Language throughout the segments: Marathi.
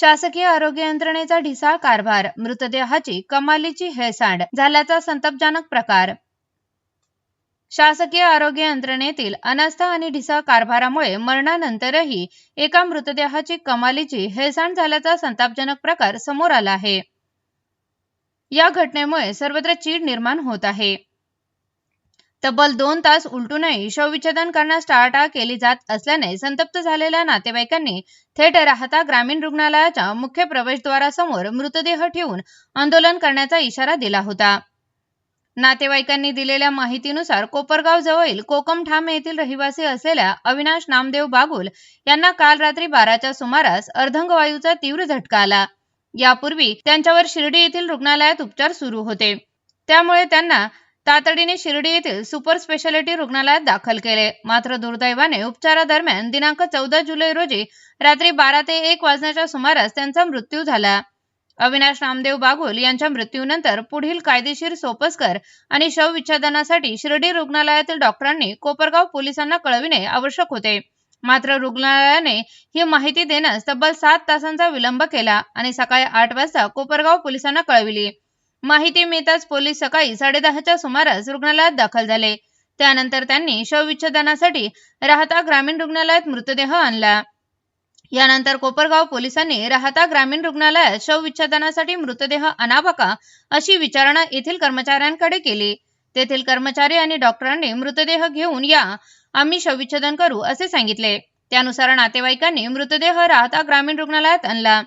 शासकीय आरोग्य यंत्रणेचा ढिसाळ कारभार, मृतदेहाची कमालीची हेळसांड झाल्याचा संतापजनक प्रकार। शासकीय आरोग्य यंत्रणेतील अनास्था आणि ढिसाळ कारभारामुळे मरणानंतरही एका मृतदेहाची कमालीची हेळसांड झाल्याचा संतापजनक प्रकार समोर आला आहे। या घटनेमुळे सर्वत्र चीड निर्माण होत आहे। तब्बल 2 तास उलटूनही शवविच्छेदन करण्यास टाळाटाळ केली जात असल्याने संतप्त झालेल्या नातेवाईकांनी थेट राहता ग्रामीण रुग्णालयाच्या मुख्य प्रवेशद्वारासमोर मृतदेह ठेवून आंदोलन करण्याचा इशारा दिला होता। नातेवाईकांनी दिलेल्या माहितीनुसार कोपरगाव जवळील कोकमठाम येथील रहिवासी असलेल्या अविनाश नामदेव बागुल यांना काल रात्री 12च्या सुमारास अर्धांगवायूचा तीव्र झटका आला। यापूर्वी त्यांच्यावर शिर्डी येथील रुग्णालयात उपचार सुरू होते, त्यामुळे त्यांना तातडीने शिर्डी येथील सुपर स्पेशालिटी रुग्णालयात दाखल केले। मात्र दुर्दैवाने उपचारादरम्यान दिनांक 14 जुलै रोजी रात्री 12 ते 1 वाजण्याच्या सुमारास त्यांचा मृत्यू झाला। अविनाश नामदेव बागुल यांच्या मृत्यूनंतर पुढील कायदेशीर सोपस्कर आणि शवविच्छेदनासाठी शिर्डी रुग्णालयातील डॉक्टरांनी कोपरगाव पोलिसांना कळविणे आवश्यक होते। मात्र रुग्णालयाने ही माहिती देण्यास तब्बल 7 तासांचा विलंब केला आणि सकाळी 8 वाजता कोपरगाव पोलिसांना कळविली। माहिती मिळताच पोलीस सकाळी 10:30च्या सुमारास रुग्णालयात दाखल झाले। त्यानंतर त्यांनी शवविच्छेदनासाठी राहता ग्रामीण रुग्णालयात मृतदेह आणला। यानंतर कोपरगाव पोलिसांनी राहता ग्रामीण रुग्णालयात शवविच्छेदनासाठी मृतदेह आणावा अशी विचारणा येथील कर्मचाऱ्यांकडे केली। तेथील कर्मचारी आणि डॉक्टरांनी मृतदेह घेऊन या, आम्ही शवविच्छेदन करू असे सांगितले। त्यानुसार नातेवाईकांनी मृतदेह राहता ग्रामीण रुग्णालयात आणला।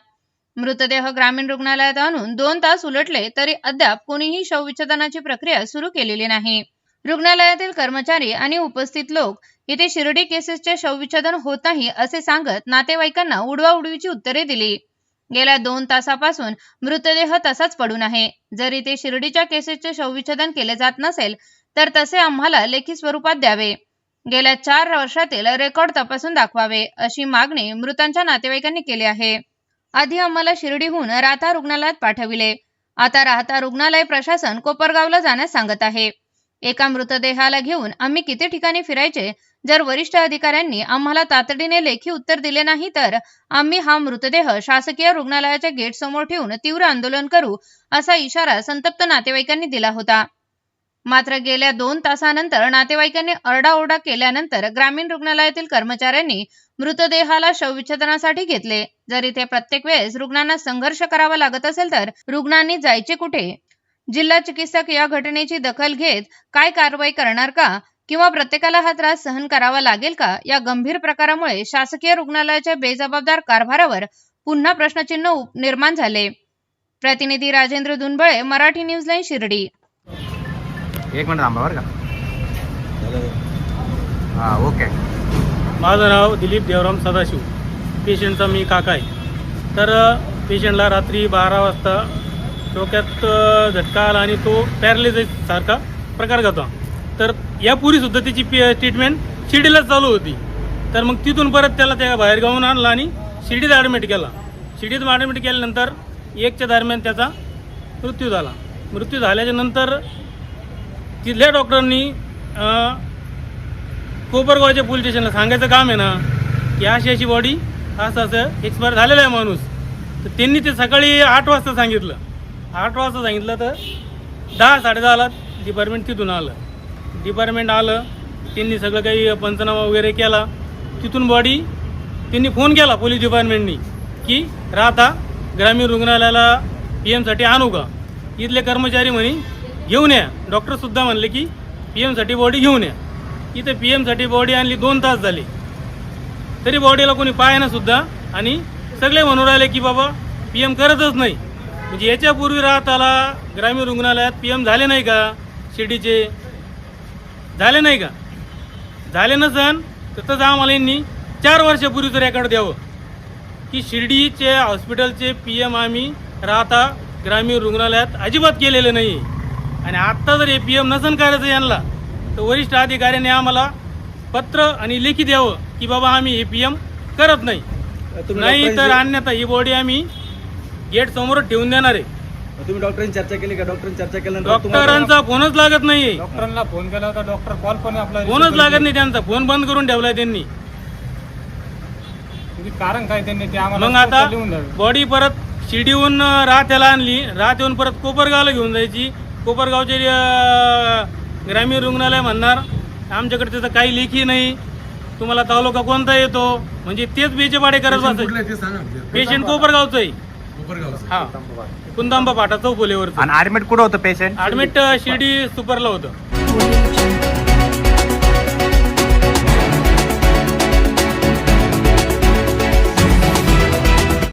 मृतदेह ग्रामीण रुग्णालयात आणून 2 तास उलटले तरी अद्याप कोणीही शवविच्छेदनाची प्रक्रिया सुरू केलेली नाही। रुग्णालयातील कर्मचारी आणि उपस्थित लोक येथे शिर्डी केसेसचे शवविच्छेदन होत नाही असे सांगत नातेवाईकांना उडवाउडवीची उत्तरे दिली। गेल्या 2 तासापासून मृतदेह तसाच पडून आहे। जर इथे शिर्डीच्या केसेसचे शवविच्छेदन केले जात नसेल तर तसे आम्हाला लेखी स्वरूपात द्यावे। गेल्या 4 वर्षातील रेकॉर्ड तपासून दाखवावे अशी मागणी मृतांच्या नातेवाईकांनी केली आहे। आधी आम्हाला शिर्डीहून राहता रुग्णालयात पाठविले, आता राहता रुग्णालय प्रशासन कोपरगावला जाण्यास सांगत आहे। एका मृतदेहाला घेऊन आम्ही किती ठिकाणी फिरायचे? जर वरिष्ठ अधिकाऱ्यांनी आम्हाला तातडीने लेखी उत्तर दिले नाही तर आम्ही हा मृतदेह शासकीय रुग्णालयाच्या गेट समोर ठेवून तीव्र आंदोलन करू असा इशारा संतप्त नातेवाईकांनी दिला होता। मात्र गेल्या 2 तासानंतर नातेवाईकांनी आरडाओरडा केल्यानंतर ग्रामीण रुग्णालयातील कर्मचाऱ्यांनी मृतदेहाला शवविच्छेदनासाठी घेतले। जर इथे प्रत्येक वेळेस रुग्णांना संघर्ष करावा लागत असेल तर रुग्णांनी जायचे कुठे? जिल्हा चिकित्सक या घटनेची दखल घेत काय कारवाई करणार का? किंवा प्रत्येकाला हा त्रास सहन करावा लागेल का? या गंभीर प्रकारामुळे शासकीय रुग्णालयाच्या बेजबाबदार कारभारावर पुन्हा प्रश्नचिन्ह निर्माण झाले। प्रतिनिधी Rajendra Dunbale, Marathi news line, Shirdi. 1 minute थांबा बरं का। हां, ओके। माझं नाव दिलीप देवराम सदाशिव, पेशंटचा मी काका आहे। तर पेशंटला रात्री 12 वाजता डोक्यात झटका आला आणि तो पॅरालिसिस सारखा प्रकार होता। तर यापूर्वीसुद्धा त्याची ट्रीटमेंट शिर्डीलाच चालू होती। तर मग तिथून परत त्याला त्या बाहेर गावून आणला आणि शिर्डीत ॲडमिट केला। शिर्डीत ॲडमिट केल्यानंतर 1च्या दरम्यान त्याचा मृत्यू झाला। मृत्यू झाल्याच्या नंतर तिथल्या डॉक्टरांनी कोपरगावच्या पोलीस स्टेशनला सांगायचं काम आहे ना की अशी बॉडी असं एक्सपायर झालेला आहे माणूस। तर त्यांनी ते सकाळी 8 वाजता सांगितलं। 8 वाजता सांगितलं तर 10-10:30ला डिपार्टमेंट तिथून आलं। डिपार्टमेंट आलं, त्यांनी सगळं काही पंचनामा वगैरे केला। तिथून बॉडी त्यांनी फोन केला पोलीस डिपार्टमेंटनी की राहता ग्रामीण रुग्णालयाला PM साठी आणू का? इथले कर्मचारी म्हणे घेऊन या। डॉक्टरसुद्धा म्हणले की PM साठी बॉडी घेऊन या। इथे PM साठी बॉडी आणली, 2 तास झाले तरी बॉडीला कोणी पाहायना सुद्धा आणि सगळे म्हणून राहिले की बाबा PM करतच नाही। म्हणजे याच्यापूर्वी राहताला ग्रामीण रुग्णालयात PM झाले नाही का? शिर्डीचे झाले नाही का? झाले नसन तर तसं आम्हाला यांनी 4 वर्षापूर्वीचं रेकॉर्ड द्यावं की शिर्डीचे हॉस्पिटलचे PM आम्ही राहता ग्रामीण रुग्णालयात अजिबात केलेले नाही। आणि आत्ता जर हे PM नसन करायचं यांना तर वरिष्ठ अधिकाऱ्यांनी आम्हाला पत्र आणि लेखी द्यावं की बाबा आम्ही हे PM करत नाही, नाही तर अन्यथा ही बॉडी आम्ही गेट समोर ठेवून देणार आहे। तुम्ही डॉक्टरांची चर्चा केली का? डॉक्टरांची चर्चा केल्यानंतर डॉक्टरांचा फोनच लागत नाही। डॉक्टरांना फोन केला होता, डॉक्टर कॉल पण आपला फोनच लागत नाही, त्यांचा फोन बंद करून ठेवलाय त्यांनी। कारण काय त्यांनी ते आम्हाला मग आता लिहून द्यावे. बॉडी परत शिर्डीहून राहत्याला आणली, राहत्याहून परत कोपरगावला घेऊन जायची. कोपरगावचे ग्रामीण रुग्णालय म्हणणार आमच्याकडे त्याचं काही लेखी नाही, तुम्हाला तालुका कोणता येतो, म्हणजे तेच बेचेपाडे करत बसायचे. पेशंट कोपरगावचं आहे. हा, कुंदांबा फाटा चौफुलेवर. आणि ऍडमिट कुठं होतं पेशंट? ऍडमिट शिर्डी सुपरला होतं. Audio Jungle.